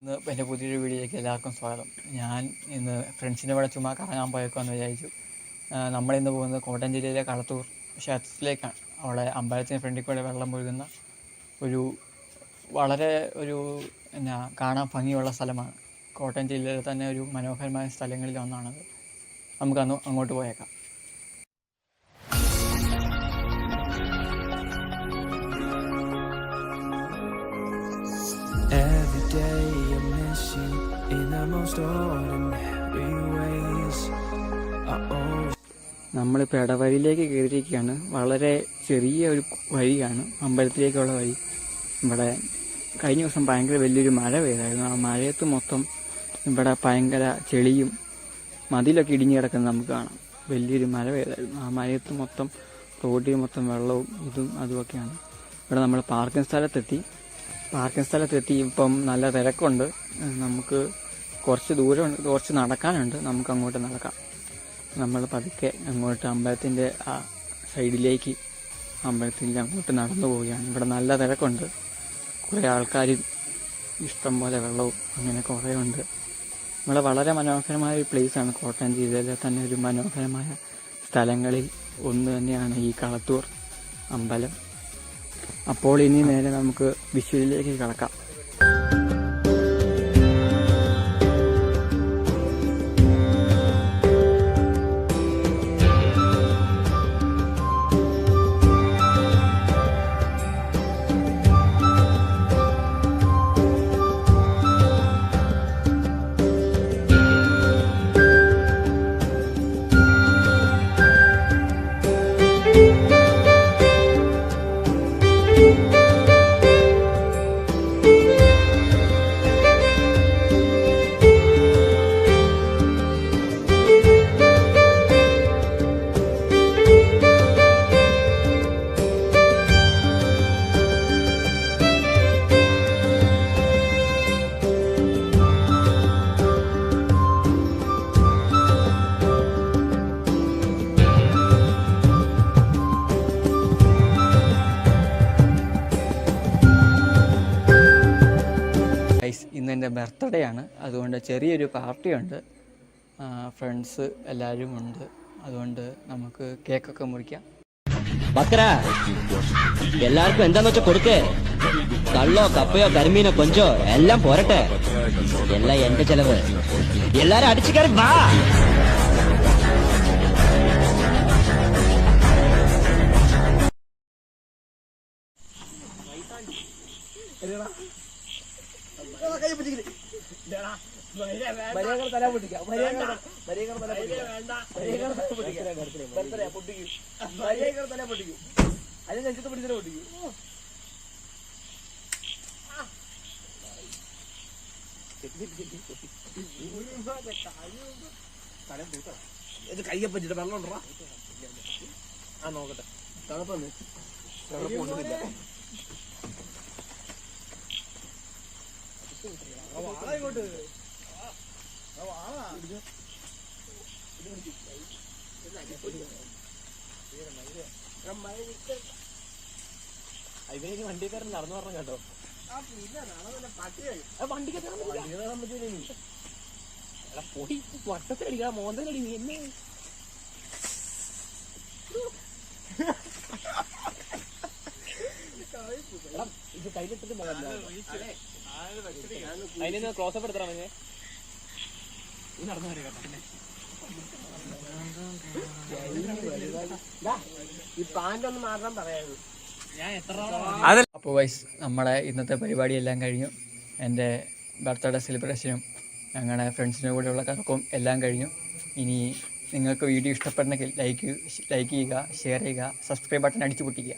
ഇന്ന് എൻ്റെ പുതിയൊരു വീഡിയോയിലേക്ക് എല്ലാവർക്കും സ്വാഗതം. ഞാൻ ഇന്ന് ഫ്രണ്ട്സിൻ്റെ കൂടെ ചുമ്മാ കറങ്ങാൻ പോയേക്കാമെന്ന് വിചാരിച്ചു. നമ്മളിന്ന് പോകുന്നത് കോട്ടയം ജില്ലയിലെ കളത്തൂർ ക്ഷേത്രത്തിലേക്കാണ്. അവിടെ അമ്പലത്തിന് ഫ്രണ്ടിൽ കൂടെ വെള്ളം ഒഴുകുന്ന വളരെ കാണാൻ ഭംഗിയുള്ള സ്ഥലമാണ്. കോട്ടയം ജില്ലയിലെ തന്നെ ഒരു മനോഹരമായ സ്ഥലങ്ങളിൽ ഒന്നാണത്. നമുക്കന്ന് അങ്ങോട്ട് പോയേക്കാം. Every day I miss you in the most ordinary ways. നമ്മളിപ്പോൾ ഇടവഴിയിലേക്ക് കയറിയിരിക്കുകയാണ്. വളരെ ചെറിയ ഒരു വഴിയാണ് അമ്പലത്തിലേക്കുള്ള വഴി. ഇവിടെ കഴിഞ്ഞ ദിവസം ഭയങ്കര വലിയൊരു മഴ പെയ്തായിരുന്നു. ആ മഴയത്ത് മൊത്തം ഇവിടെ ഭയങ്കര ചെളിയും മതിലൊക്കെ ഇടിഞ്ഞു കിടക്കുന്നത് നമുക്ക് കാണാം. വലിയൊരു മഴ പെയ്തായിരുന്നു. ആ മഴയത്ത് മൊത്തം റോഡിൽ മൊത്തം വെള്ളവും ഇതും അതുമൊക്കെയാണ്. ഇവിടെ നമ്മൾ പാർക്കിംഗ് സ്ഥലത്തെത്തി. ഇപ്പം നല്ല തിരക്കുണ്ട്. നമുക്ക് കുറച്ച് നടക്കാനുണ്ട്. നമുക്ക് അങ്ങോട്ട് നടക്കാം. നമ്മൾ പതുക്കെ അങ്ങോട്ട് അമ്പലത്തിൻ്റെ ആ സൈഡിലേക്ക് അങ്ങോട്ട് നടന്നു പോവുകയാണ്. ഇവിടെ നല്ല തിരക്കുണ്ട്. കുറേ ആൾക്കാരും ഇഷ്ടം പോലെ വെള്ളവും അങ്ങനെ കുറേ ഉണ്ട്. ഇവിടെ വളരെ മനോഹരമായ ഒരു പ്ലേസാണ്. കോട്ടയം ജില്ലയിലെ തന്നെ ഒരു മനോഹരമായ സ്ഥലങ്ങളിൽ ഒന്ന് തന്നെയാണ് ഈ കളത്തൂർ അമ്പലം. അപ്പോൾ ഇനി നേരെ നമുക്ക് വിഷുവിലേക്ക് കടക്കാം. ഇന്ന് എൻ്റെ ബർത്ത്ഡേ ആണ്. അതുകൊണ്ട് ചെറിയൊരു പാർട്ടിയുണ്ട്. ഫ്രണ്ട്സ് എല്ലാവരും ഉണ്ട്. അതുകൊണ്ട് നമുക്ക് കേക്കൊക്കെ മുറിക്കാം. എല്ലാവർക്കും എന്താന്ന് വെച്ചാൽ കൊടുക്കേ. കള്ളോ കപ്പയോ കരിമീനോ കൊഞ്ചോ എല്ലാം പോരട്ടെ. എല്ലാം എന്റെ ചെലവ്. എല്ലാരും അടിച്ചു കയറി വാ. ഇത് കയ്യെ പറ്റിട്ട് വെള്ളം ഉണ്ടോ? ആ നോക്കട്ടെ. തണുപ്പൊന്നും കൊണ്ടുവന്നില്ല. ഇവന് വണ്ടിക്കാരൻ നടന്നു പറഞ്ഞു കേട്ടോ. വണ്ടിക്ക് പോയി വട്ടത്തിലടിക്കാ മോന്തലടി. നീ എന്നെ ഇത് കയ്യിലിട്ടിട്ട് അതിന് ക്ലോസപ്പ് എടുത്തരാ മഞ്ഞേ. നീ നടന്നു വരിക ഈ പാൻ്റ് ഒന്ന് മാറാൻ പറയായിരുന്നു. അപ്പോൾ വൈസ് നമ്മളെ ഇന്നത്തെ പരിപാടിയെല്ലാം കഴിഞ്ഞു. എൻ്റെ ബർത്ത്ഡേ സെലിബ്രേഷനും ഞങ്ങളുടെ ഫ്രണ്ട്സിൻ്റെ കൂടെയുള്ള കറക്കവും എല്ലാം കഴിഞ്ഞു. ഇനി നിങ്ങൾക്ക് വീഡിയോ ഇഷ്ടപ്പെടണമെങ്കിൽ ലൈക്ക് ചെയ്യുക, ഷെയർ ചെയ്യുക, സബ്സ്ക്രൈബ് ബട്ടൺ അടിച്ചു പൊട്ടിക്കുക.